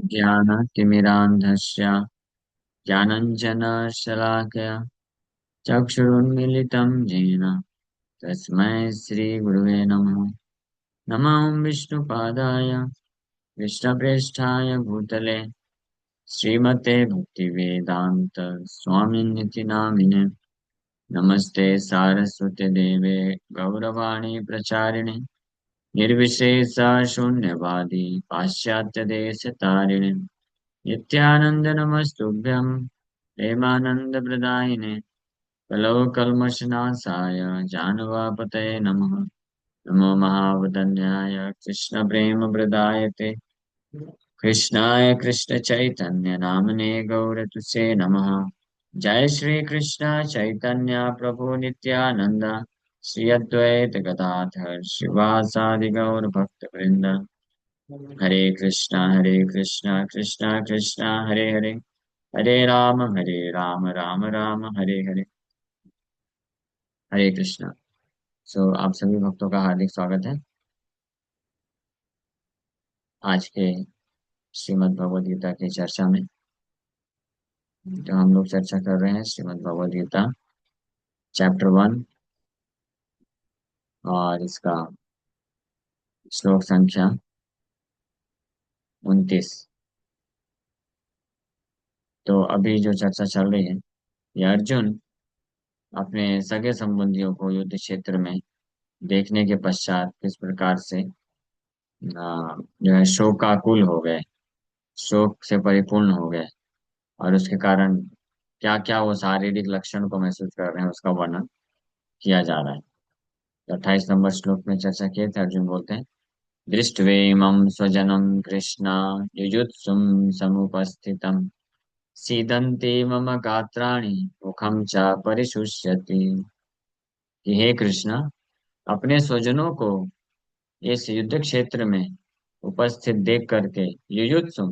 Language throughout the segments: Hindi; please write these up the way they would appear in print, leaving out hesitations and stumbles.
ज्ञानतिमिरान्धस्य ज्ञानञ्जनशलाकया चक्षुरुन्मीलितं येन तस्मै श्रीगुरुवे नमः। नमः विष्णुपादाय कृष्णप्रेष्ठाय भूतले श्रीमते भक्तिवेदान्त स्वामिनिति नामिने। नमस्ते सारस्वते देवे गौरवाणी प्रचारिणे निर्विशेष शून्यवादी पाश्चात्यदेशतारिणे नित्यानंद नमस्तुभ्यं प्रेमानंदप्रदायिने कलौकल्मषनाशाय जानवापतये नमः। नमो महावदन्याय कृष्णप्रेमप्रदायते कृष्णाय कृष्णचैतन्य नामने गौरतुसे नमः। जय श्री कृष्ण चैतन्य प्रभु नित्यानंद श्री अद्वैत गदाधर शिवासादि गौर भक्त वृंद। हरे कृष्णा कृष्णा कृष्णा हरे हरे हरे राम राम राम हरे हरे। हरे कृष्णा। सो आप सभी भक्तों का हार्दिक स्वागत है आज के श्रीमद् भगवद गीता की चर्चा में। जो हम लोग चर्चा कर रहे हैं श्रीमद् भगवद गीता चैप्टर 1 और इसका श्लोक संख्या 29। तो अभी जो चर्चा चल रही है, ये अर्जुन अपने सगे संबंधियों को युद्ध क्षेत्र में देखने के पश्चात किस प्रकार से जो है शोकाकुल हो गए, शोक से परिपूर्ण हो गए और उसके कारण क्या क्या वो शारीरिक लक्षण को महसूस कर रहे हैं उसका वर्णन किया जा रहा है। तो 28 नंबर श्लोक में चर्चा किए थे, अर्जुन बोलते हैं दृष्ट्वेमं स्वजनं कृष्ण युयुत्सुं समुपस्थितं सीदन्ति मम गात्राणि मुखं च परिशुष्यति। कि हे कृष्ण, अपने स्वजनों को इस युद्ध क्षेत्र में उपस्थित देख करके युयुत्सुम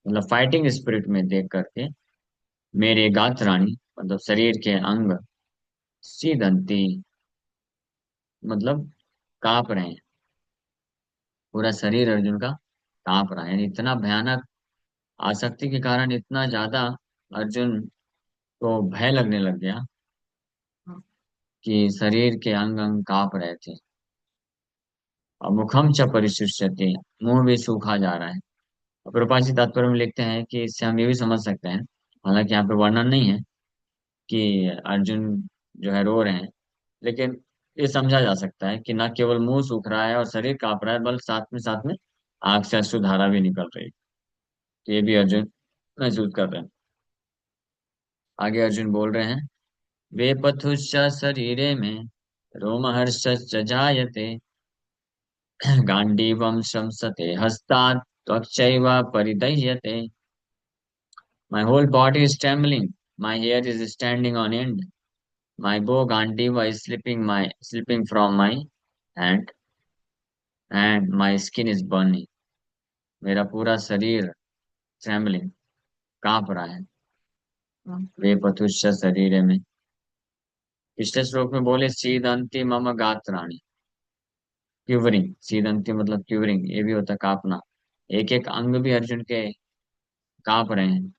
मतलब फाइटिंग स्पिरिट में देख करके मेरे गात्राणि मतलब शरीर के अंग सीदंती मतलब कांप रहे हैं। पूरा शरीर अर्जुन का कांप रहा है, यानी इतना भयानक आसक्ति के कारण इतना ज्यादा अर्जुन को भय लगने लग गया कि शरीर के अंग अंग कांप रहे थे। और मुखम च परिशुष्यते, मुंह भी सूखा जा रहा है। और प्रभाषी तात्पर्य में लिखते हैं कि इससे हम ये भी समझ सकते हैं, हालांकि यहाँ पे वर्णन नहीं है कि अर्जुन जो है रो रहे हैं, लेकिन ये समझा जा सकता है कि न केवल मुंह सूख रहा है और शरीर कांप रहा है, बल्कि साथ में आंख से अश्रुधारा भी निकल रही है। तो ये भी अर्जुन महसूस कर रहे हैं। आगे अर्जुन बोल रहे हैं वेपथुश्च शरीरे में रोमहर्षश्च जायते गांडीवं श्रंसते हस्तात् त्वचैव परिदह्यते। My whole body is trembling. My hair is standing on end. My bow Gandiva is slipping from my hand, and my skin is burning. मेरा पूरा शरीर ट्रेम्बलिंग कांप रहा है। वे पथुष्य शरीर में पिछले श्लोक में बोले सीदंती मम गात्राणि, क्यूवरिंग। सीदंती मतलब क्यूवरिंग, ये भी होता है कांपना। एक एक अंग भी अर्जुन के कांप रहे हैं,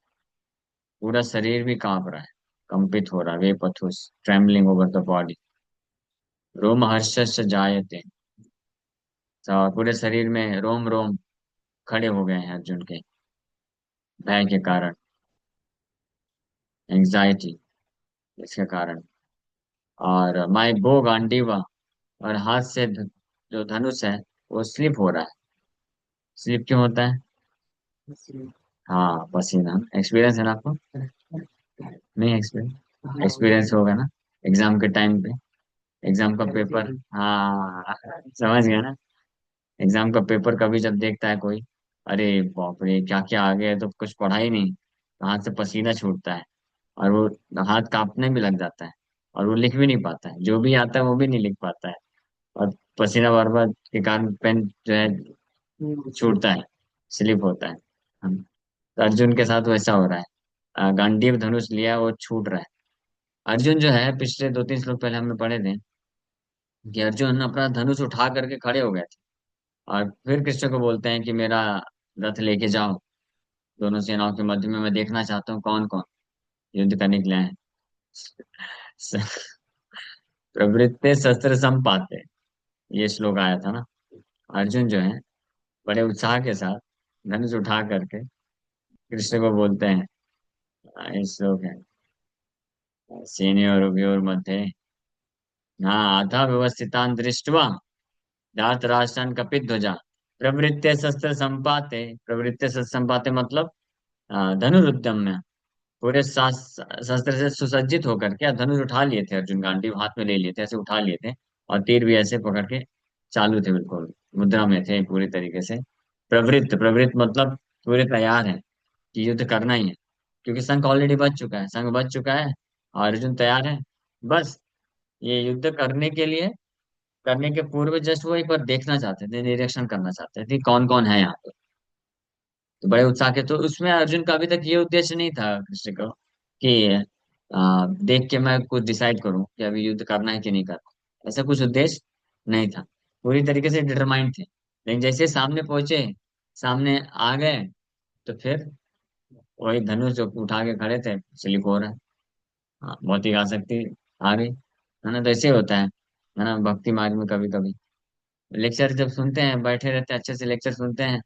पूरा शरीर भी कांप रहा है, कंपित हो रहा है। वे पथुस ट्रेम्बलिंग ओवर द बॉडी। रोम हर्षस्य जायते, तो पूरे शरीर में रोम रोम खड़े हो गए हैं अर्जुन के भय के कारण, एंजाइटी इसके कारण। और माई बो गांडीवा, और हाथ से जो धनुष है वो स्लिप हो रहा है। स्लिप क्यों होता है? हाँ, पसीना। एक्सपीरियंस है ना आपको? नहीं एक्सपीरियंस? एक्सपीरियंस होगा ना एग्जाम के टाइम पे। एग्जाम का पेपर, हाँ समझ गया ना। एग्जाम का पेपर कभी जब देखता है कोई, अरे बाप रे क्या क्या आ गया है, तो कुछ पढ़ा ही नहीं, हाथ से पसीना छूटता है और वो हाथ कांपने भी लग जाता है और वो लिख भी नहीं पाता है, जो भी आता है वो भी नहीं लिख पाता है। और पसीना बार बार के कारण पेन जो है छूटता है, स्लिप होता है। तो अर्जुन के साथ वैसा हो रहा है। गांडीव धनुष लिया, वो छूट रहा है। अर्जुन जो है, पिछले 2-3 श्लोक पहले हमने पढ़े थे कि अर्जुन अपना धनुष उठा करके खड़े हो गए थे और फिर कृष्ण को बोलते हैं कि मेरा रथ लेके जाओ। दोनों सेनाओं के मध्य में मैं देखना चाहता हूँ कौन कौन युद्ध करने के लिए आए हैं। प्रवृत्ते शस्त्र संपाते, ये श्लोक आया था ना। अर्जुन जो है बड़े उत्साह के साथ धनुष उठा करके कृष्ण को बोलते हैं। ये श्लोक है, सेनयोरुभयोर मध्ये हाँ अथ व्यवस्थितान दृष्ट्वा धार्तराष्ट्रान कपिध्वजा प्रवृत्ते शस्त्र संपाते। प्रवृत्ते शस्त्र संपाते मतलब धनुरुद्यम, पूरे शस्त्र से सुसज्जित होकर के धनुष उठा लिए थे अर्जुन, गांडीव हाथ में ले लिए थे, ऐसे उठा लिए थे। और तीर भी ऐसे पकड़ के चालू थे, बिल्कुल मुद्रा में थे पूरी तरीके से। प्रवृत्त, प्रवृत्त मतलब पूरे तैयार है कि युद्ध करना ही है, क्योंकि शंख ऑलरेडी बज चुका है, शंख बज चुका है और अर्जुन तैयार है। बस ये युद्ध करने के लिए, करने के पूर्व जस्ट वो एक बार देखना चाहते थे, निरीक्षण करना चाहते थे कौन कौन है यहाँ पे। तो बड़े उत्साह के, तो उसमें अर्जुन का अभी तक ये उद्देश्य नहीं था कृष्ण को कि देख के मैं कुछ डिसाइड करूं कि अभी युद्ध करना है कि नहीं करना, ऐसा कुछ उद्देश्य नहीं था। पूरी तरीके से डिटरमाइंड थे, लेकिन जैसे सामने पहुंचे, सामने आ गए, तो फिर वही धनुष जो उठा के खड़े थे स्लिप हो रहा है। हाँ, बहुत ही आसक्ति आ गई है ना। तो ऐसे होता है ना, भक्ति मार्ग में कभी कभी लेक्चर जब सुनते हैं, बैठे रहते हैं अच्छे से लेक्चर सुनते हैं,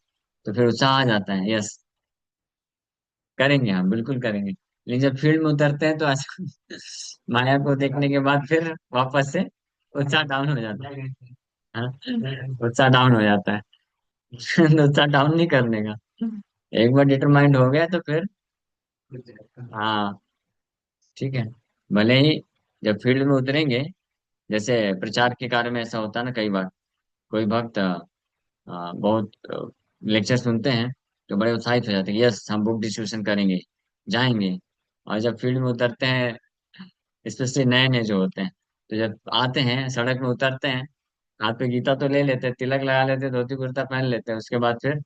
तो फिर उत्साह आ जाता है, यस करेंगे, हम बिल्कुल करेंगे। लेकिन जब फील्ड में उतरते हैं तो माया को देखने के बाद फिर वापस से उत्साह डाउन हो जाता है। हाँ, उत्साह डाउन हो जाता है। उत्साह डाउन नहीं करने का, एक बार डिटरमाइंड हो गया तो फिर हाँ ठीक है। भले ही जब फील्ड में उतरेंगे, जैसे प्रचार के कार्य में ऐसा होता है ना, कई बार कोई भक्त बहुत लेक्चर सुनते हैं तो बड़े उत्साहित हो जाते हैं, यस हम बुक डिस्ट्रीब्यूशन करेंगे, जाएंगे। और जब फील्ड में उतरते हैं, स्पेशली नए नए जो होते हैं, तो जब आते हैं सड़क में उतरते हैं, हाथ पे गीता तो ले लेते हैं, तिलक लगा लेते हैं, धोती कुर्ता पहन लेते हैं, उसके बाद फिर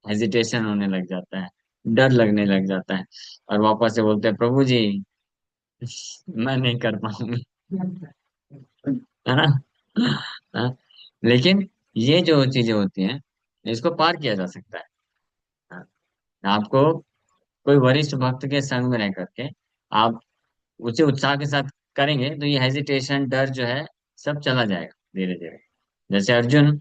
हेजिटेशन होने लग जाता है, डर लगने लग जाता है, और वापस से बोलते हैं प्रभु जी मैं नहीं कर पाऊंगी, है ना। हाँ, लेकिन ये जो चीजें होती हैं, इसको पार किया जा सकता है। हाँ, आपको कोई वरिष्ठ भक्त के संग में रह करके आप उसे उत्साह के साथ करेंगे, तो ये हेजिटेशन, डर जो है सब चला जाएगा धीरे धीरे। जैसे अर्जुन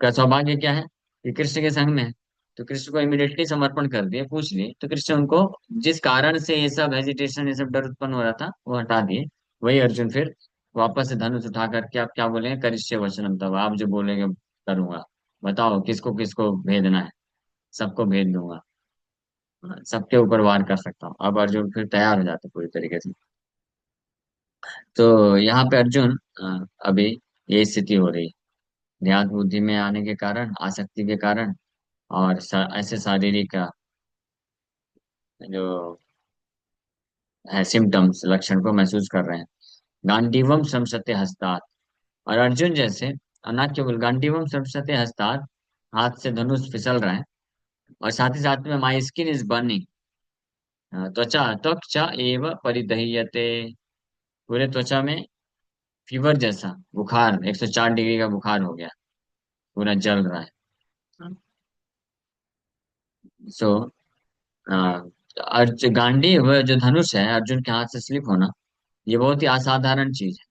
का सौभाग्य क्या है कि कृष्ण के संग में है, तो कृष्ण को इमिडिएटली समर्पण कर दिए, पूछ लिए, तो कृष्ण उनको जिस कारण से ये सब हेजिटेशन, ये सब डर उत्पन्न हो रहा था वो हटा दिए। वही अर्जुन फिर वापस से धनुष उठा करके आप क्या बोलेंगे, करिष्य वचनम तब, आप जो बोलेंगे करूंगा, बताओ किसको किसको भेजना है, सबको भेज दूंगा, सबके ऊपर वार कर सकता हूँ। अब अर्जुन फिर तैयार हो जाते पूरी तरीके से। तो यहाँ पे अर्जुन अभी ये स्थिति हो रही है, ध्यान बुद्धि में आने के कारण, आसक्ति के कारण, और ऐसे शारीरिक जो है सिम्टम्स, लक्षण को महसूस कर रहे हैं। गांडीवम समसते हस्तात्, और अर्जुन जैसे, और ना केवल गांडीवम समसते हस्तात्, हाथ से धनुष फिसल रहा है, और साथ ही साथ में माई स्किन इज बर्निंग, त्वचा त्वचा एव परिदह्यते, पूरे त्वचा में फीवर जैसा बुखार, 104 डिग्री का बुखार हो गया, पूरा जल रहा है। सो अर्जुन गांडी वह जो धनुष है अर्जुन के हाथ से स्लिप होना, ये बहुत ही असाधारण चीज है,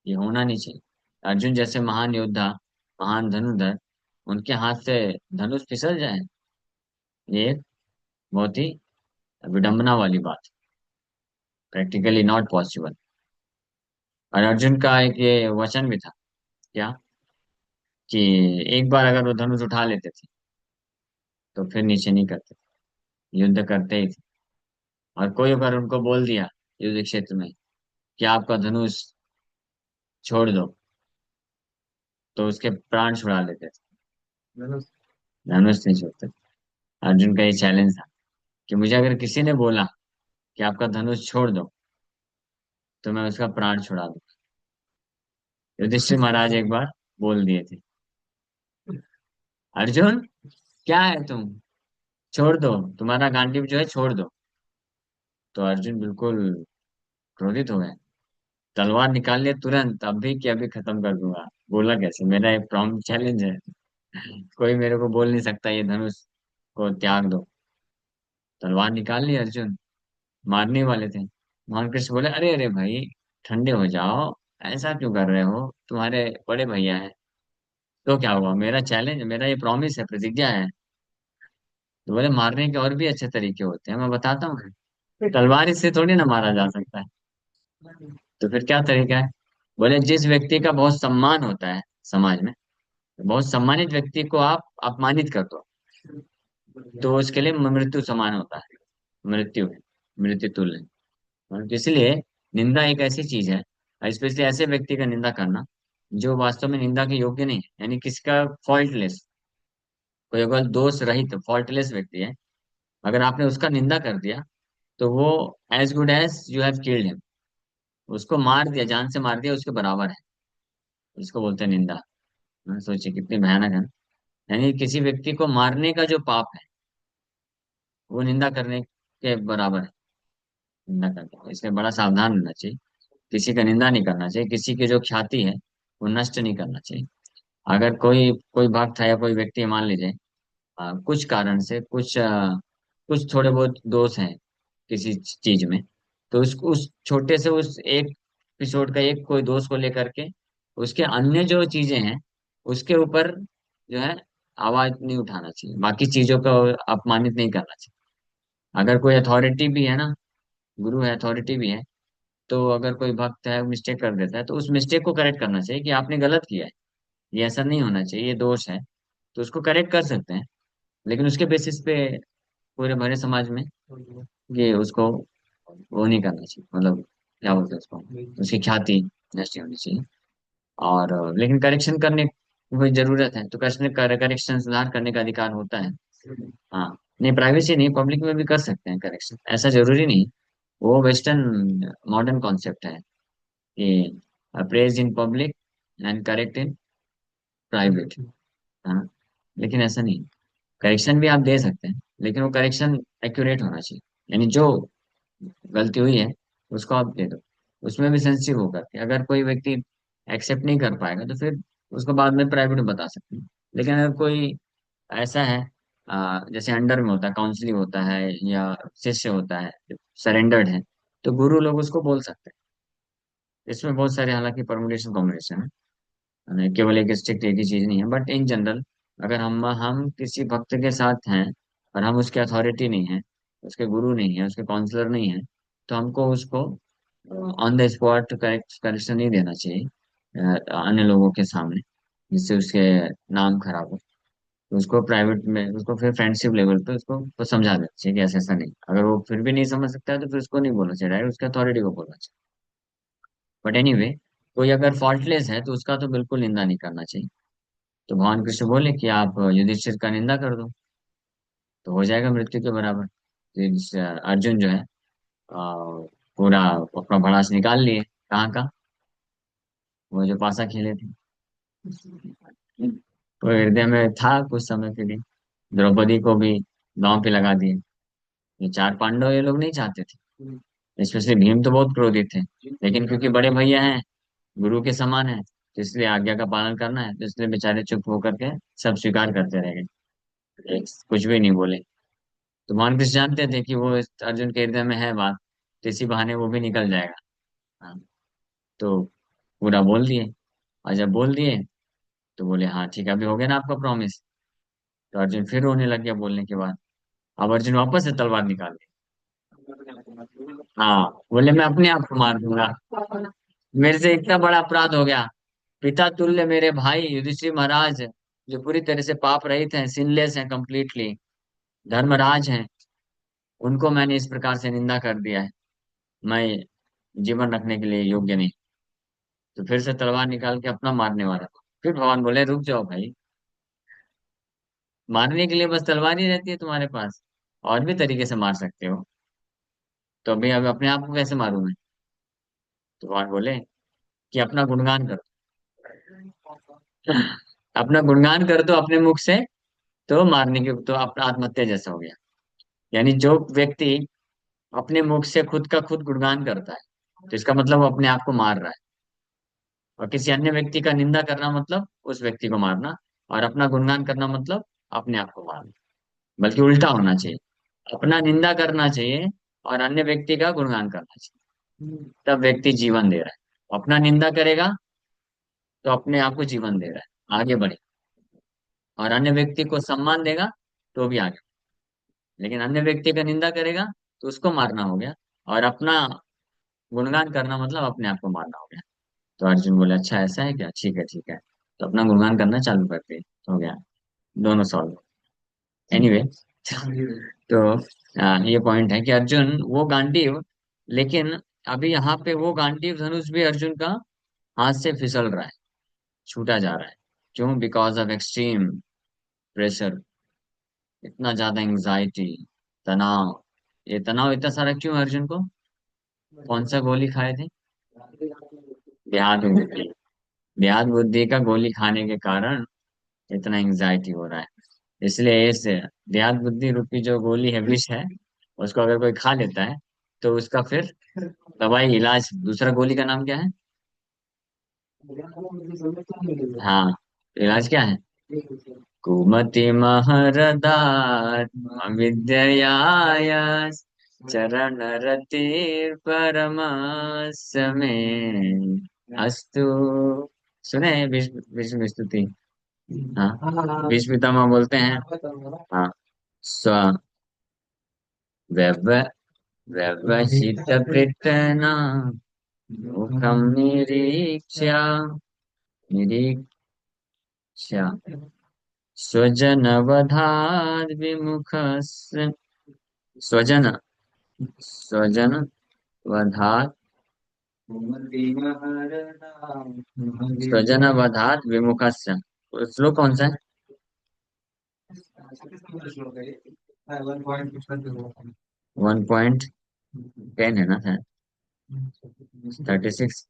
ये होना नहीं चाहिए। अर्जुन जैसे महान योद्धा, महान धनुर्धर, उनके हाथ से धनुष फिसल जाए, ये एक बहुत ही विडंबना वाली बात, प्रैक्टिकली नॉट पॉसिबल। और अर्जुन का एक ये वचन भी था, क्या, कि एक बार अगर वो धनुष उठा लेते थे तो फिर नीचे नहीं करते, युद्ध करते ही थे। और कोई अगर उनको बोल दिया युद्ध क्षेत्र में कि आपका धनुष छोड़ दो, तो उसके प्राण छुड़ा लेते थे, धनुष नहीं छोड़ते। अर्जुन का ये चैलेंज था कि मुझे अगर किसी ने बोला कि आपका धनुष छोड़ दो, तो मैं उसका प्राण छुड़ा दूं। युधिष्ठिर महाराज एक बार बोल दिए थे, अर्जुन क्या है तुम, छोड़ दो, तुम्हारा गांडीव जो है छोड़ दो। तो अर्जुन बिल्कुल क्रोधित हो गए, तलवार निकाल लिए तुरंत, अभी के अभी खत्म कर दूंगा। बोला कैसे, मेरा एक प्रॉम्प्ट चैलेंज है, कोई मेरे को बोल नहीं सकता ये धनुष को त्याग दो। तलवार निकाल ली अर्जुन, मारने वाले थे। भगवान कृष्ण बोले, अरे अरे भाई, ठंडे हो जाओ, ऐसा क्यों कर रहे हो, तुम्हारे बड़े भैया हैं। तो क्या हुआ, मेरा चैलेंज, मेरा ये प्रॉमिस है, प्रतिज्ञा है। तो बोले, मारने के और भी अच्छे तरीके होते हैं, मैं बताता हूँ। तलवार से थोड़ी ना मारा जा सकता है। तो फिर क्या तरीका है। बोले, जिस व्यक्ति का बहुत सम्मान होता है समाज में, बहुत सम्मानित व्यक्ति को आप अपमानित कर दो, तो उसके लिए मृत्यु समान होता है। मृत्यु है, मृत्यु तुल्य है। और इसलिए निंदा एक ऐसी चीज है, स्पेशली ऐसे व्यक्ति का निंदा करना जो वास्तव में निंदा के योग्य नहीं है, यानी किसका फॉल्टलेस, कोई अगर दोष रहित फॉल्टलेस व्यक्ति है, अगर आपने उसका निंदा कर दिया, तो वो as good as you have killed him, उसको मार दिया, जान से मार दिया, उसके बराबर है। इसको बोलते हैं निंदा। सोचिए कितनी भयानक है। यानी किसी व्यक्ति को मारने का जो पाप है, वो निंदा करने के बराबर है। निंदा करते हैं, इसलिए बड़ा सावधान रहना चाहिए। किसी का निंदा नहीं करना चाहिए, किसी की जो ख्याति है वो नष्ट नहीं करना चाहिए। अगर कोई कोई भक्त है या कोई व्यक्ति मान लीजिए, कुछ कारण से कुछ थोड़े बहुत दोष हैं किसी चीज में, तो उस छोटे से उस एक एपिसोड का एक कोई दोष को लेकर के उसके अन्य जो चीजें हैं उसके ऊपर जो है आवाज नहीं उठाना चाहिए, बाकी चीजों को अपमानित नहीं करना चाहिए। अगर कोई अथॉरिटी भी है ना, गुरु है, अथॉरिटी भी है, तो अगर कोई भक्त है मिस्टेक कर देता है, तो उस मिस्टेक को करेक्ट करना चाहिए कि आपने गलत किया है, ये ऐसा नहीं होना चाहिए, ये दोष है। तो उसको करेक्ट कर सकते हैं, लेकिन उसके बेसिस पे पूरे भरे समाज में ये उसको वो नहीं करना चाहिए, मतलब क्या बोलते हैं उसको, उसकी ख्याति नष्ट नहीं होनी चाहिए। और लेकिन करेक्शन करने की कोई जरूरत है तो करेक्शन सुधार करने का अधिकार होता है। हाँ, नहीं प्राइवेसी नहीं, पब्लिक में भी कर सकते हैं करेक्शन, ऐसा जरूरी नहीं। वो वेस्टर्न मॉडर्न कॉन्सेप्ट है कि praise in public and correct in private. हाँ, लेकिन ऐसा नहीं, करेक्शन भी आप दे सकते हैं, लेकिन वो करेक्शन एक्यूरेट होना चाहिए। यानी जो गलती हुई है उसको आप दे दो, उसमें भी सेंसिटिव होकर के अगर कोई व्यक्ति एक्सेप्ट नहीं कर पाएगा तो फिर उसको बाद में प्राइवेट में बता सकते हैं। लेकिन अगर कोई ऐसा है, जैसे अंडर में होता है, काउंसलिंग होता है या शिष्य होता है, सरेंडर्ड है, तो गुरु लोग उसको बोल सकते हैं। इसमें बहुत सारे हालांकि परमुटेशन कॉम्बिनेशन है, केवल एक स्ट्रिक्ट एक ही चीज नहीं है, बट इन जनरल अगर हम किसी भक्त के साथ हैं और हम उसके अथॉरिटी नहीं है, उसके गुरु नहीं है, उसके काउंसलर नहीं है, तो हमको उसको ऑन द स्पॉट करेक्शन नहीं देना चाहिए अन्य लोगों के सामने, जिससे उसके नाम खराब हो। तो उसको प्राइवेट में, उसको फिर फ्रेंडशिप लेवल पे उसको समझा देना चाहिए कि ऐसा ऐसा नहीं। अगर वो फिर भी नहीं समझ सकता है तो फिर उसको नहीं बोलना चाहिए, डायरेक्ट उसके अथॉरिटी को बोलना चाहिए। बट एनीवे, कोई अगर फॉल्टलेस है तो उसका तो बिल्कुल निंदा नहीं करना चाहिए। तो भगवान कृष्ण बोले कि आप युधिष्ठिर का निंदा कर दो, तो हो जाएगा मृत्यु के बराबर। तो अर्जुन जो है पूरा अपना भड़ास निकाल लिए, कहाँ का, वो जो पासा खेले थे, तो हृदय में था कुछ समय के लिए। द्रौपदी को भी दांव पे लगा दिए। ये चार पांडव ये लोग नहीं चाहते थे, स्पेशली भीम तो बहुत क्रोधित थे, लेकिन क्योंकि बड़े भैया हैं, गुरु के समान है, तो इसलिए आज्ञा का पालन करना है, तो इसलिए बेचारे चुप होकर के सब स्वीकार करते रह गए, कुछ भी नहीं बोले। तो भगवान कृष्ण जानते थे कि वो अर्जुन के हृदय में है बात, तो इसी बहाने वो भी निकल जाएगा। हाँ, तो पूरा बोल दिए। और जब बोल दिए तो बोले, हाँ ठीक है, अभी हो गया ना आपका प्रॉमिस। तो अर्जुन फिर रोने लग गया बोलने के बाद। अब अर्जुन वापस से तलवार निकाल ली। हाँ, बोले मैं अपने आप को मार दूंगा, मेरे से इतना बड़ा अपराध हो गया। पिता तुल्य मेरे भाई युधिष्ठिर महाराज, जो पूरी तरह से पाप रहित हैं, सिनलेस हैं कंप्लीटली, धर्मराज हैं, उनको मैंने इस प्रकार से निंदा कर दिया है। मैं जीवन रखने के लिए योग्य नहीं। तो फिर से तलवार निकाल के अपना मारने वाला था। फिर भगवान बोले, रुक जाओ भाई, मारने के लिए बस तलवार ही रहती है तुम्हारे पास, और भी तरीके से मार सकते हो। तो अभी अब अपने आप को कैसे मारूं मैं। तो भगवान बोले कि अपना गुणगान करो। अपना गुणगान कर दो अपने मुख से, तो मारने के तो अपना आत्महत्या जैसा हो गया। यानी जो व्यक्ति अपने मुख से खुद का खुद गुणगान करता है, तो इसका मतलब वो अपने आप को मार रहा है। और किसी अन्य व्यक्ति का निंदा करना मतलब उस व्यक्ति को मारना, और अपना गुणगान करना मतलब अपने आप को मारना। बल्कि उल्टा होना चाहिए। अपना निंदा करना चाहिए और अन्य व्यक्ति का गुणगान करना चाहिए, तब व्यक्ति जीवन दे रहा है। अपना निंदा करेगा तो अपने आप को जीवन दे रहा है, आगे बढ़े। और अन्य व्यक्ति को सम्मान देगा तो भी आगे। लेकिन अन्य व्यक्ति का निंदा करेगा तो उसको मारना हो गया, और अपना गुणगान करना मतलब अपने आप को मारना हो गया। तो अर्जुन बोले अच्छा ऐसा है क्या, ठीक है ठीक है, तो अपना गुणगान करना चालू करते हैं, तो हो गया, दोनों सॉल्व। एनीवे तो ये पॉइंट है कि अर्जुन वो गांडीव, लेकिन अभी यहाँ पे वो गांडीव धनुष भी अर्जुन का हाथ से फिसल रहा है, छूटा जा रहा है। क्यों? बिकॉज ऑफ एक्सट्रीम प्रेशर, इतना ज्यादा एंजाइटी, तनाव। ये तनाव इतना सारा क्यों है अर्जुन को? कौन सा गोली खाए थे? देहात बुद्धि। देहात बुद्धि का गोली खाने के कारण इतना एंजाइटी हो रहा है। इसलिए इस देहात बुद्धि रूपी जो गोली है, विष है, उसको अगर कोई खा लेता है तो उसका फिर दवाई इलाज, दूसरा गोली का नाम क्या है? हाँ, इलाज क्या है? कुमति महरदा विद्ययाय चरण रति परमासमे अस्तु। सुने हैं विश्व विश्व स्तुति? हाँ, भीष्म पितामह बोलते हैं। हाँ, स्व व्यव व्यवसित कृतना मुखम निरीक्ष्य निरीक्ष्य स्वजन वधाद विमुख, स्वजन स्वजन वधात स्वजन वधात विमुखस्य। श्लोक कौन सा है? 1.10 है ना सर? 36।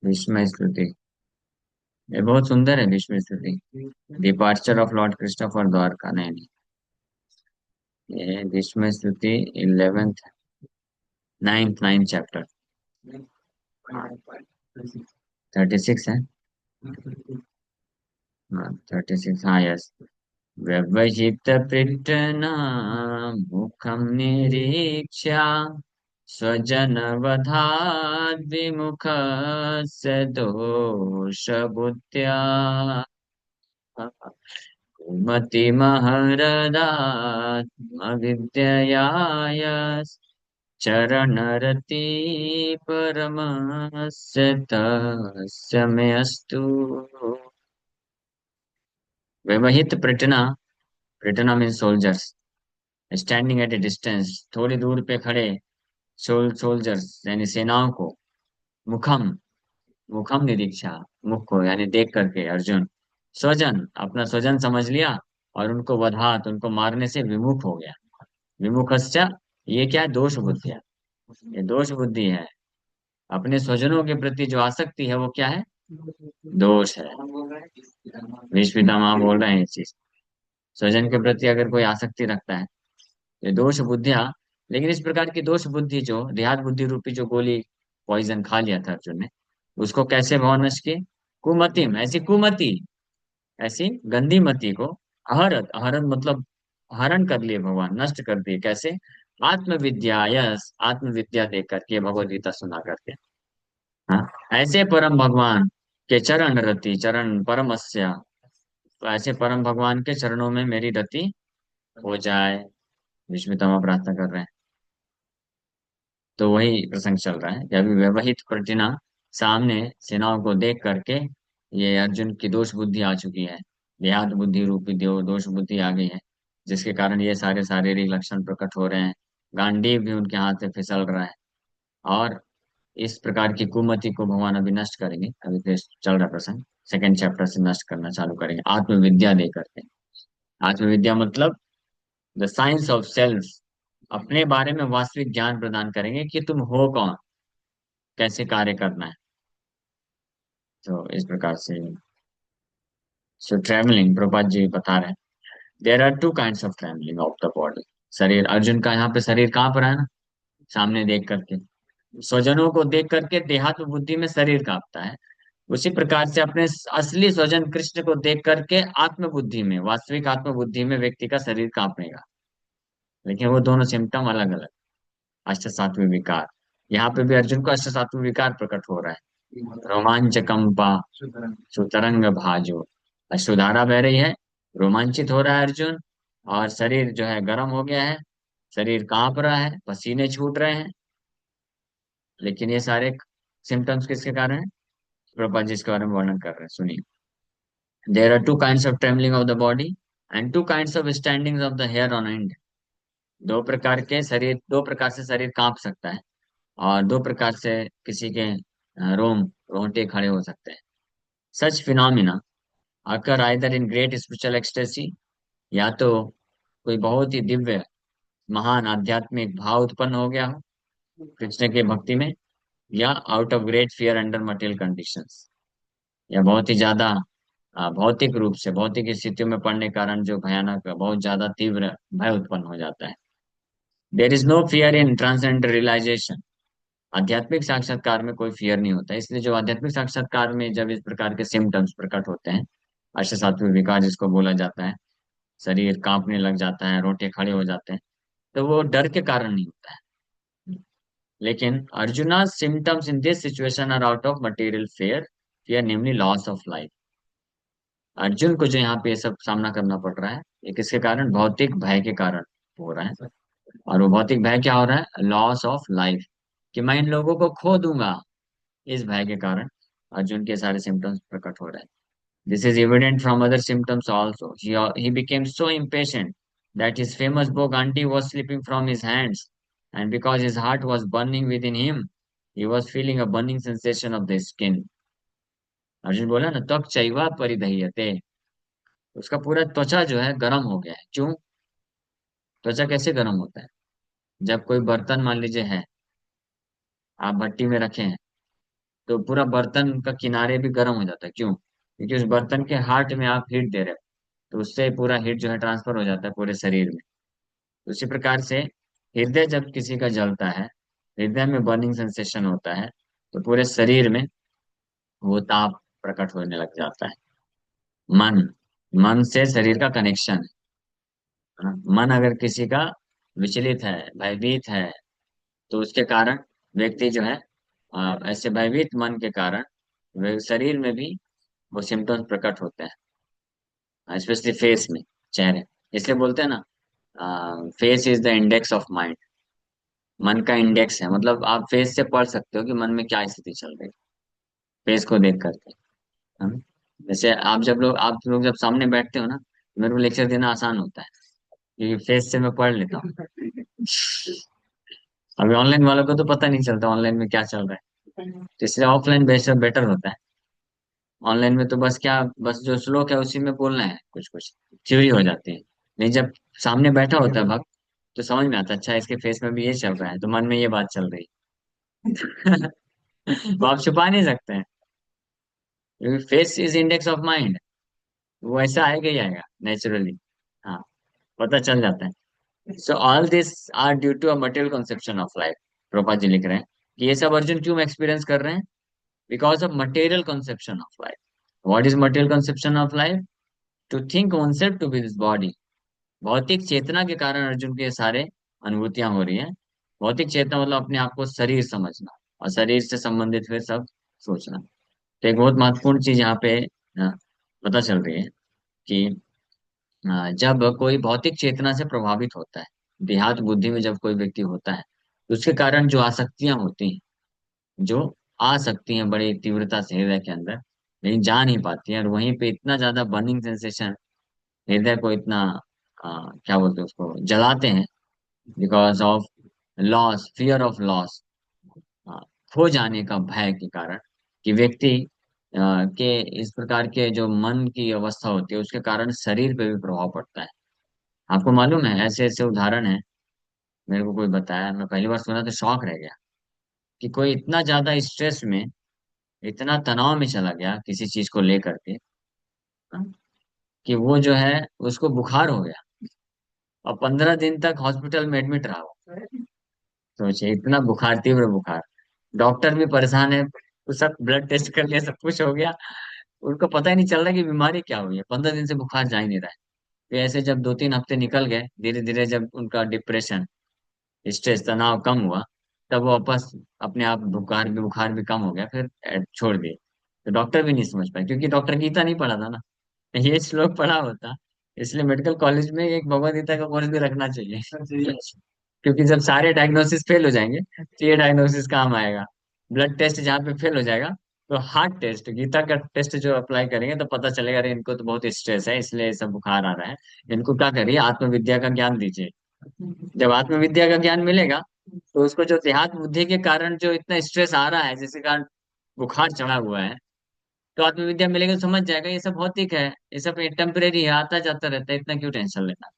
भीष्म स्तुति, ये बहुत सुंदर है भीष्म स्तुति। Departure of Lord Christopher Dwarka, नहीं नहीं, ये भीष्म स्तुति 11th, नाइन्थ चैप्टर। 36 है। हाँ 36, हाँ यस। व्यवहित पृष्ठना मुखम निरीक्ष्य स्वजन वधाद विमुख दोष बुद्ध्या कुमति महरदात्मविद्ययाय चरणरति परमस्य तस्य मे अस्तु। व्यवहित पृटना, पृटना mean soldiers, standing at a distance, थोड़ी दूर पे खड़े सोल्जर्स यानी सेनाओं को, मुखम, मुखम निरीक्षा, मुख को यानी देख करके अर्जुन, स्वजन अपना स्वजन समझ लिया, और उनको वधात उनको मारने से विमुख हो गया। विमुखस्य, ये क्या है? दोष बुद्धि है। ये दोष बुद्धि है। अपने स्वजनों के प्रति जो आसक्ति है वो क्या है? दोष है। भीष्म पितामह बोल रहे हैं ये चीज। स्वजन के प्रति अगर कोई आसक्ति रखता है, ये दोष बुद्धियां। लेकिन इस प्रकार की दोष बुद्धि जो देहात बुद्धि रूपी जो गोली, पॉइजन खा लिया था अर्जुन ने, उसको कैसे भगवान नष्ट किए? कुमतिम, ऐसी कुमति, ऐसी गंदी मति को अहरत, अहरत मतलब हरण कर लिए भगवान, नष्ट कर दिए। कैसे? आत्मविद्या, यस, आत्मविद्या देख करके, भगवत गीता सुना करके। हाँ, ऐसे परम भगवान के चरण रति, चरण परमस्य, तो ऐसे परम भगवान के चरणों में मेरी रति हो जाए, विस्मितमा प्रार्थना कर रहे हैं। तो वही प्रसंग चल रहा है कि अभी व्यवहित प्रतिना, सामने सेनाओं को देख करके ये अर्जुन की दोष बुद्धि आ चुकी है, देहात बुद्धि रूपी दोष बुद्धि आ गई है, जिसके कारण ये सारे शारीरिक लक्षण प्रकट हो रहे हैं। गांडीव भी उनके हाथ से फिसल रहा है। और इस प्रकार की कुमति को भगवान अभी नष्ट करेंगे। अभी तो चल रहा प्रसंग, सेकंड चैप्टर से नष्ट करना चालू करेंगे आत्मविद्या दे करके। आत्मविद्या मतलब द साइंस ऑफ सेल्फ, अपने बारे में वास्तविक ज्ञान प्रदान करेंगे कि तुम हो कौन, कैसे कार्य करना है। तो इस प्रकार से, सो ट्रेवलिंग, प्रभुपाद जी बता रहे हैं, there are two kinds of travelling of the body. शरीर, अर्जुन का यहाँ पे शरीर कहाँ पर है ना? सामने देख करके, स्वजनों को देख करके देहात्म बुद्धि में शरीर कांपता है। उसी प्रकार से अपने असली स्वजन कृष्ण को देख करके आत्मबुद्धि में, वास्तविक आत्मबुद्धि में व्यक्ति का शरीर कांपेगा। लेकिन वो दोनों सिम्टम अलग अलग। अष्ट सात्विक विकार, यहाँ पे भी अर्जुन को अष्ट सात्विक विकार प्रकट हो रहा है। रोमांच कंपा सुतरंग भाजो, अश्रुधारा बह रही है, रोमांचित हो रहा है अर्जुन, और शरीर जो है गर्म हो गया है, शरीर कांप रहा है, पसीने छूट रहे हैं। लेकिन ये सारे सिम्टम्स किसके कारण है? प्रभुपाद जी इसके बारे में वर्णन कर रहे हैं, सुनिए। There are two kinds of trembling of the body and two kinds of standing of the hair on end. दो प्रकार से शरीर कांप सकता है, और दो प्रकार से किसी के रोम रोंगटे खड़े हो सकते हैं। Such phenomena occur either in great spiritual ecstasy, या तो कोई बहुत ही दिव्य महान आध्यात्मिक भाव उत्पन्न हो गया हो कृष्ण के भक्ति में, या out of great fear under material conditions, या बहुत ही ज्यादा भौतिक रूप से भौतिक स्थितियों में पड़ने के कारण जो भयानक बहुत ज्यादा तीव्र भय उत्पन्न हो जाता है। There is no fear in transcendental realization, आध्यात्मिक साक्षात्कार में कोई फियर नहीं होता। इसलिए जो आध्यात्मिक साक्षात्कार में जब इस प्रकार के सिम्टम्स प्रकट होते हैं, अष्ट सात्विक विकार जिसको बोला जाता है, शरीर कांपने लग जाता है, रोटे खड़े हो जाते हैं, तो वो डर के कारण नहीं होता है। लेकिन Arjuna symptoms in this situation are out of material fear, fear namely loss of life. Arjun को जो यहाँ पे ये सब सामना करना पड़ रहा है, ये किसके कारण? भौतिक भय के कारण हो रहा है। और वो भौतिक भय क्या हो रहा है? लॉस ऑफ लाइफ, कि मैं इन लोगों को खो दूंगा। इस भय के कारण अर्जुन के सारे सिम्टम्स प्रकट हो रहे हैं। This is evident from other symptoms also. He became so impatient that his famous bow Gandhi was slipping from his hands, and because his heart was burning within him, he was feeling a burning sensation of the skin. Arjun बोला ना, त्वक चैवा परिदह्यते, उसका पूरा त्वचा जो है गर्म हो गया है। क्यों? त्वचा कैसे गर्म होता है? जब कोई बर्तन मान लीजिए है, आप भट्टी में रखे हैं, तो पूरा बर्तन का किनारे भी गर्म हो जाता है। क्यों? क्योंकि उस बर्तन के हार्ट में आप हीट दे रहे हो, तो उससे पूरा हीट जो है ट्रांसफर हो जाता है पूरे शरीर में। उसी प्रकार से हृदय जब किसी का जलता है, हृदय में बर्निंग सेंसेशन होता है, तो पूरे शरीर में वो ताप प्रकट होने लग जाता है। मन, मन से शरीर का कनेक्शन है ना? मन अगर किसी का विचलित है, भयभीत है, तो उसके कारण व्यक्ति जो है ऐसे भयभीत मन के कारण शरीर में भी वो सिम्टम्स प्रकट होते हैं, स्पेशली फेस में, चेहरे। इसलिए बोलते हैं ना, face is the index of mind. मन का इंडेक्स है, मतलब आप फेस से पढ़ सकते हो कि मन में क्या स्थिति चल रही है, फेस को देख करके, है ना? जैसे आप लोग जब सामने बैठते हो ना, मेरे को लेक्चर देना आसान होता है, क्योंकि फेस से मैं पढ़ लेता हूँ। अभी ऑनलाइन वालों को तो पता नहीं चलता ऑनलाइन में क्या चल रहा है, तो इसलिए ऑफलाइन बेस्ट बेटर होता है। ऑनलाइन में तो बस क्या, बस जो श्लोक है उसी में बोलना है, कुछ कुछ थ्योरी हो जाती है। नहीं, जब सामने बैठा होता है भक्त, तो समझ में आता है, अच्छा इसके फेस में भी ये चल रहा है, तो मन में ये बात चल रही है। वो आप छुपा नहीं सकते हैं, क्योंकि face is index of mind. वो ऐसा आएगा ही आएगा नेचुरली। हाँ, पता चल जाता है। So all this are due to a material conception of life. Prabhupada ji लिख रहे हैं कि ये सब अर्जुन क्यों एक्सपीरियंस कर रहे हैं? Because of material conception of life. What is material conception of life? To think oneself to be this body. भौतिक चेतना के कारण अर्जुन के सारे अनुभूतियां हो रही हैं। भौतिक चेतना मतलब अपने आप को शरीर समझना, और शरीर से संबंधित फिर सब सोचना। तो एक बहुत महत्वपूर्ण चीज यहाँ पे पता चल रही है कि जब कोई भौतिक चेतना से प्रभावित होता है, देहात बुद्धि में जब कोई व्यक्ति होता है, तो उसके कारण जो आसक्तियां होती हैं, जो आ सकती हैं बड़ी तीव्रता से हृदय के अंदर, लेकिन जा नहीं पाती है, और वहीं पे इतना ज्यादा बर्निंग सेंसेशन, हृदय को इतना क्या बोलते हैं उसको, जलाते हैं, because of loss, fear of loss, खो जाने का भय के कारण, कि व्यक्ति के इस प्रकार के जो मन की अवस्था होती है, उसके कारण शरीर पे भी प्रभाव पड़ता है। आपको मालूम है, ऐसे ऐसे उदाहरण है, मेरे को कोई बताया, मैं पहली बार सुना तो शौक रह गया, कि कोई इतना ज्यादा स्ट्रेस में, इतना तनाव में चला गया किसी चीज को लेकर के, हाँ, कि वो जो है उसको बुखार हो गया, और 15 दिन तक हॉस्पिटल में एडमिट रहा वो। सोचिए, इतना बुखार, तीव्र बुखार, डॉक्टर भी परेशान है, वो सब ब्लड टेस्ट कर लिया, सब कुछ हो गया, उनको पता ही नहीं चल रहा कि बीमारी क्या हुई है, 15 दिन से बुखार जा ही नहीं रहा है। फिर ऐसे जब 2-3 हफ्ते निकल गए, धीरे धीरे जब उनका डिप्रेशन, स्ट्रेस, तनाव कम हुआ, तब वो वापस अपने आप बुखार भी कम हो गया, फिर छोड़ दिए। तो डॉक्टर भी नहीं समझ पाए, क्योंकि डॉक्टर गीता नहीं पढ़ा था ना, ये श्लोक पढ़ा होता। इसलिए मेडिकल कॉलेज में एक भगवद गीता का कोर्स भी रखना चाहिए। क्योंकि जब सारे डायग्नोसिस फेल हो जाएंगे तो ये डायग्नोसिस काम आएगा। ब्लड टेस्ट जहाँ पे फेल हो जाएगा, तो हार्ट टेस्ट, गीता का टेस्ट जो अप्लाई करेंगे तो पता चलेगा, अरे इनको तो बहुत स्ट्रेस है, इसलिए सब बुखार आ रहा है। इनको क्या करिए, आत्मविद्या का ज्ञान दीजिए। जब आत्मविद्या का ज्ञान मिलेगा, तो उसको जो देहात बुद्धि के कारण जो इतना स्ट्रेस आ रहा है, जिसके कारण बुखार चढ़ा हुआ है, तो आत्मविद्या मिलेगा तो समझ जाएगा ये सब भौतिक है, ये सब टेम्परेरी है, आता जाता रहता है, इतना क्यों टेंशन लेना।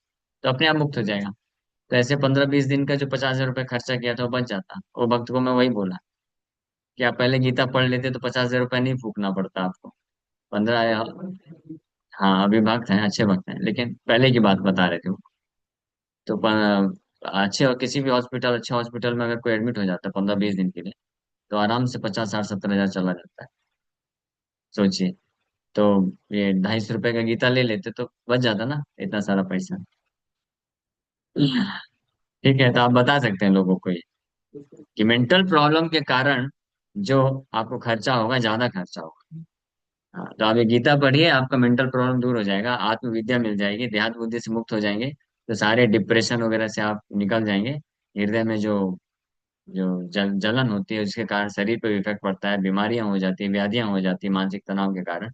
तो अपने आप मुक्त हो जाएगा। तो ऐसे 15-20 दिन का जो 50,000 रुपये खर्चा किया था वो बच जाता। वो भक्त को मैं वही बोला कि आप पहले गीता पढ़ लेते तो 50,000 रुपये नहीं फूकना पड़ता आपको। 15। हाँ, अभी भक्त हैं, अच्छे भक्त हैं, लेकिन पहले की बात बता रहे थे वो। तो अच्छे, और किसी भी हॉस्पिटल, अच्छे हॉस्पिटल में अगर कोई एडमिट हो जाता है 15-20 दिन के लिए, तो आराम से 50, 60, 70 हजार चला जाता है। सोचिए। तो ये 250 रुपये का गीता ले लेते तो बच जाता ना इतना सारा पैसा। ठीक है, तो आप बता सकते हैं लोगों को ये, कि मेंटल प्रॉब्लम के कारण जो आपको खर्चा होगा, ज्यादा खर्चा होगा। हाँ, तो आप ये गीता पढ़िए, आपका मेंटल प्रॉब्लम दूर हो जाएगा, आत्मविद्या मिल जाएगी, देहात बुद्धि से मुक्त हो जाएंगे, तो सारे डिप्रेशन वगैरह से आप निकल जाएंगे। हृदय में जो जो जलन होती है, उसके कारण शरीर पे इफेक्ट पड़ता है, बीमारियां हो जाती है, व्याधियां हो जाती है मानसिक तनाव के कारण।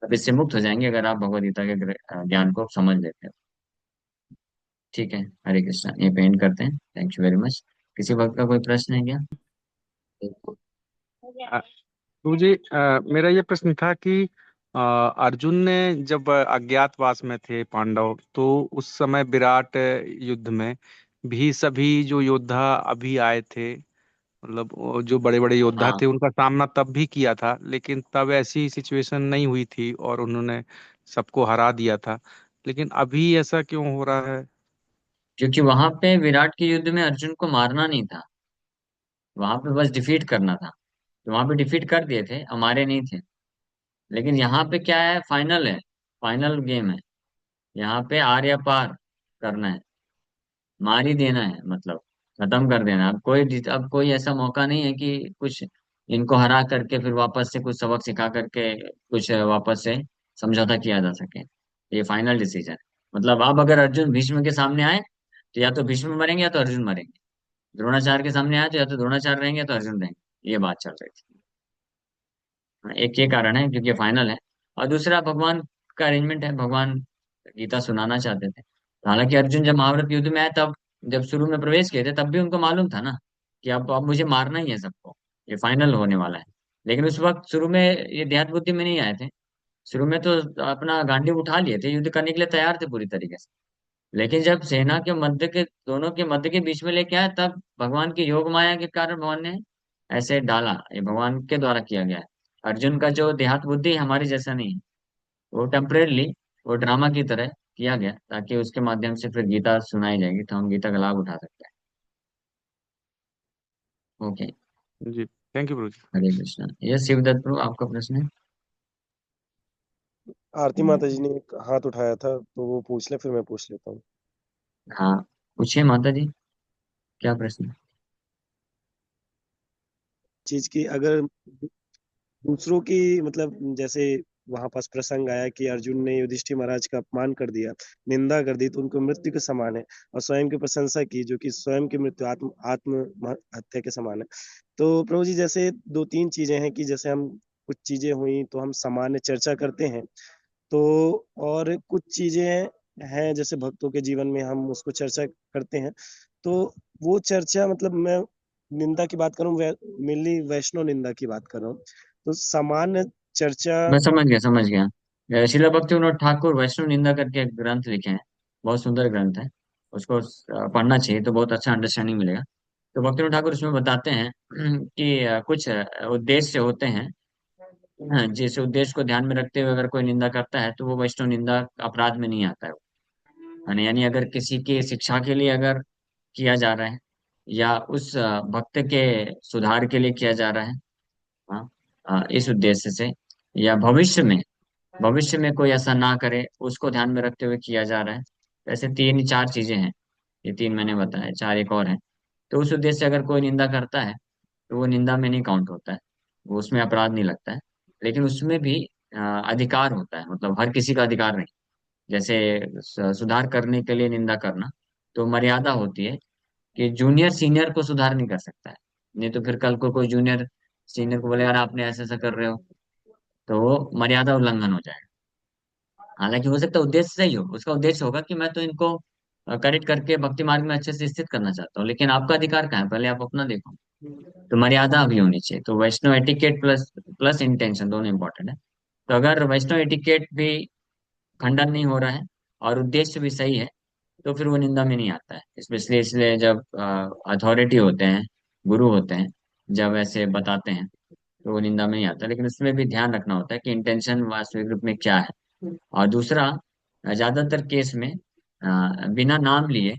अब इससे मुक्त हो जाएंगे अगर आप भगवद गीता के ज्ञान को समझ लेते हैं। ठीक है, हरे कृष्णा, ये पे एंड करते हैं। Thank you very much. किसी वक्त का कोई प्रश्न है क्या? अ, तो जी मेरा ये प्रश्न था कि अर्जुन ने जब अज्ञातवास में थे पांडव, तो उस समय विराट युद्ध में भी सभी जो योद्धा अभी आए थे, मतलब वो जो बड़े बड़े योद्धा हाँ, थे, उनका सामना तब भी किया था, लेकिन तब ऐसी सिचुएशन नहीं हुई थी और उन्होंने सबको हरा दिया था। लेकिन अभी ऐसा क्यों हो रहा है? क्योंकि वहां पे विराट के युद्ध में अर्जुन को मारना नहीं था, वहां पे बस डिफीट करना था। तो वहां पे डिफीट कर दिए थे, हमारे नहीं थे। लेकिन यहाँ पे क्या है, फाइनल है, फाइनल गेम है। यहाँ पे आर या पार करना है, मार ही देना है, मतलब खत्म कर देना है। अब कोई ऐसा मौका नहीं है कि कुछ इनको हरा करके फिर वापस से कुछ सबक सिखा करके कुछ वापस से समझौता किया जा सके। ये फाइनल डिसीजन। मतलब अब अगर अर्जुन भीष्म के सामने आए, तो या तो भीष्म मरेंगे या तो अर्जुन मरेंगे। द्रोणाचार्य के सामने आए तो या तो द्रोणाचार्य रहेंगे या तो अर्जुन रहेंगे। ये बात चल रही थी। एक ये कारण है क्योंकि फाइनल है। और दूसरा, भगवान का अरेंजमेंट है, भगवान गीता सुनाना चाहते थे। हालांकि अर्जुन जब महाभारत युद्ध में आए, तब जब शुरू में प्रवेश किए थे, तब भी उनको मालूम था ना कि अब मुझे मारना ही है सबको, ये फाइनल होने वाला है। लेकिन उस वक्त शुरू में ये देहात बुद्धि में नहीं आए थे। शुरू में तो अपना गांडीव उठा लिए थे, युद्ध करने के लिए तैयार थे पूरी तरीके से। लेकिन जब सेना के मध्य के, दोनों के मध्य के बीच में लेके आए, तब भगवान की योग माया के कारण भगवान ने ऐसे डाला। ये भगवान के द्वारा किया गया है। अर्जुन का जो देहात बुद्धि है, हमारे जैसा नहीं है। वो टेम्परेली, वो ड्रामा की तरह किया गया, ताकि उसके माध्यम से फिर गीता सुनाई जाएगी, तो हम गीता का लाभ उठा सकते हैं। Okay. Ji, thank you Prabhu ji. हरे कृष्णा। ये शिवदत्त प्रभु, आपका प्रश्न है? आरती माता जी ने एक हाथ उठाया था, तो वो पूछ ले, फिर मैं पूछ लेता हूँ। हाँ, पूछिए माता जी, क्या प्रश्न है? चीज की अगर दूसरों की, मतलब जैसे वहां पास प्रसंग आया कि अर्जुन ने युधिष्ठिर महाराज का अपमान कर दिया, निंदा कर दी, तो उनको मृत्यु के समान है। और स्वयं की प्रशंसा की, जो कि स्वयं की मृत्यु आत्म आत्म हत्या के समान है। तो प्रभु जी, जैसे दो तीन चीजें हैं कि जैसे हम, कुछ चीजें हुई तो हम सामान्य चर्चा करते हैं, तो और कुछ चीजें हैं जैसे भक्तों के जीवन में हम उसको चर्चा करते हैं। तो वो चर्चा, मतलब मैं निंदा की बात करूं, मेनली वैष्णव निंदा की बात कर रहा हूँ। तो सामान्य चर्चा। मैं समझ गया, समझ गया। शिला भक्ति विनोद ठाकुर वैष्णव निंदा करके एक ग्रंथ लिखे हैं, बहुत सुंदर ग्रंथ है। उसको पढ़ना चाहिए, तो बहुत अच्छा अंडरस्टैंडिंग मिलेगा। तो भक्ति विनोद ठाकुर उसमें बताते हैं कि कुछ उद्देश्य होते हैं। हाँ, जिस उद्देश्य को ध्यान में रखते हुए अगर कोई निंदा करता है, तो वो वैष्णव निंदा अपराध में नहीं आता है। यानी अगर किसी की शिक्षा के लिए अगर किया जा रहा है, या उस भक्त के सुधार के लिए किया जा रहा है, हाँ, इस उद्देश्य से, या भविष्य में कोई ऐसा ना करे उसको ध्यान में रखते हुए किया जा रहा है। ऐसे तीन चार चीजें हैं, ये तीन मैंने बताया, चार एक और हैं। तो उस उद्देश्य से अगर कोई निंदा करता है तो वो निंदा में नहीं काउंट होता है, वो उसमें अपराध नहीं लगता है। लेकिन उसमें भी अधिकार होता है, मतलब हर किसी का अधिकार नहीं। जैसे सुधार करने के लिए निंदा करना, तो मर्यादा होती है कि जूनियर सीनियर को सुधार नहीं कर सकता है। नहीं तो फिर कल को कोई जूनियर सीनियर को बोले यार आपने ऐसा ऐसा कर रहे हो, तो वो मर्यादा उल्लंघन हो जाएगा। हालांकि हो सकता है उद्देश्य सही हो, उसका उद्देश्य होगा कि मैं तो इनको करेक्ट करके भक्ति मार्ग में अच्छे से स्थित करना चाहता हूँ, लेकिन आपका अधिकार कहाँ है, पहले आप अपना देखो। तो मर्यादा भी होनी चाहिए। तो वैष्णव एटिकेट प्लस प्लस इंटेंशन दोनों इंपॉर्टेंट है। तो अगर वैष्णव एटिकेट भी खंडन नहीं हो रहा है और उद्देश्य भी सही है, तो फिर वो निंदा में नहीं आता है। स्पेशली इसलिए जब अथॉरिटी होते हैं, गुरु होते हैं, जब ऐसे बताते हैं तो वो निंदा में नहीं आता। लेकिन उसमें भी ध्यान रखना होता है कि इंटेंशन वास्तविक रूप में क्या है। और दूसरा, ज्यादातर केस में बिना नाम लिए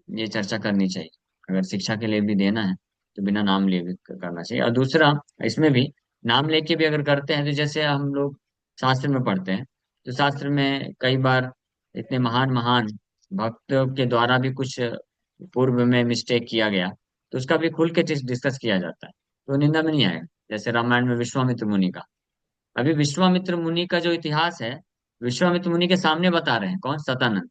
ये चर्चा करनी चाहिए। अगर शिक्षा के लिए भी देना है तो बिना नाम लिए भी करना चाहिए। और दूसरा, इसमें भी नाम लेके भी अगर करते हैं, तो जैसे हम लोग शास्त्र में पढ़ते हैं, तो शास्त्र में कई बार इतने महान महान भक्तों के द्वारा भी कुछ पूर्व में मिस्टेक किया गया, तो उसका भी खुल के डिस्कस किया जाता है, तो निंदा में नहीं आएगा। जैसे रामायण में विश्वामित्र मुनि का, अभी विश्वामित्र मुनि का जो इतिहास है, विश्वामित्र मुनि के सामने बता रहे हैं, कौन? सतानंद,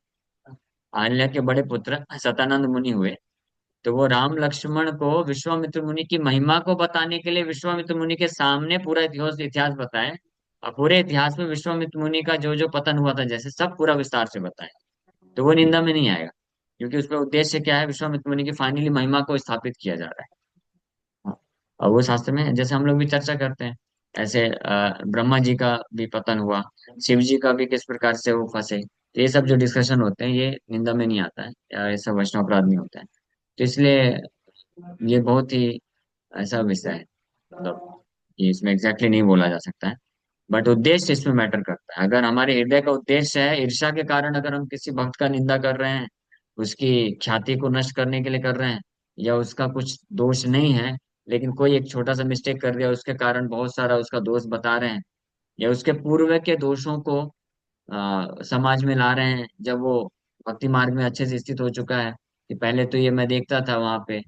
अहल्या के बड़े पुत्र सतानंद मुनि हुए। तो वो राम लक्ष्मण को विश्वामित्र मुनि की महिमा को बताने के लिए विश्वामित्र मुनि के सामने पूरा इतिहास इतिहास बताए। और पूरे इतिहास में विश्वामित्र मुनि का जो जो पतन हुआ था, जैसे सब पूरा विस्तार से बताए, तो वो निंदा में नहीं आएगा। क्योंकि उसमें उद्देश्य क्या है, विश्वामित्र मुनि की फाइनली महिमा को स्थापित किया जा रहा है। हाँ। और वो शास्त्र में है, जैसे हम लोग भी चर्चा करते हैं, ऐसे ब्रह्मा जी का भी पतन हुआ, शिव जी का भी किस प्रकार से वो फंसे, तो ये सब जो डिस्कशन होते हैं ये निंदा में नहीं आता है, या ये सब वैष्णव अपराध नहीं होता है। तो इसलिए ये बहुत ही ऐसा विषय है, मतलब ये इसमें एग्जैक्टली नहीं बोला जा सकता है। बट उद्देश्य इसमें मैटर करता है। अगर हमारे हृदय का उद्देश्य है ईर्ष्या के कारण, अगर हम किसी भक्त का निंदा कर रहे हैं, उसकी ख्याति को नष्ट करने के लिए कर रहे हैं, या उसका कुछ दोष नहीं है लेकिन कोई एक छोटा सा मिस्टेक कर दिया उसके कारण बहुत सारा उसका दोष बता रहे हैं, या उसके पूर्व के दोषों को समाज में ला रहे हैं, जब वो भक्ति मार्ग में अच्छे से स्थित हो चुका है, कि पहले तो ये मैं देखता था वहां पे,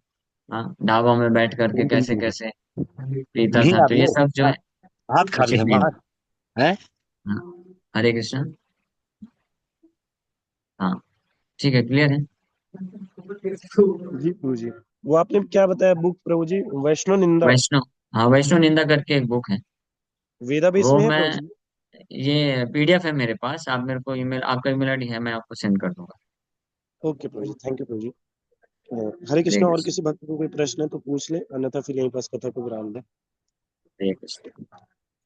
हाँ, ढाबा में बैठ करके कैसे कैसे पीता नहीं था, तो ये आपने सब जो है हाथ खा उचित लिया नहीं बाहर होता। है। हाँ। हरे कृष्ण। हाँ, ठीक है, क्लियर है। जी प्रभु जी, वो आपने क्या बताया बुक प्रभु जी, वैष्णव निंदा वैष्णव, हाँ, वैष्णव निंदा करके एक बुक है। वेदा बेस वो में है मैं, प्रभु जी? ये पीडीएफ है मेरे पास, आप मेरे को ईमेल, आपका ईमेल आईडी है, मैं आपको सेंड कर दूंगा। Okay Prabhu ji, thank you Prabhu ji. Hare Hare Krishna, और कृष्ण। किसी भक्त को कोई प्रश्न है तो पूछ ले, अन्यथा फिर यहीं पास कथा को विराम दे। हरे कृष्ण।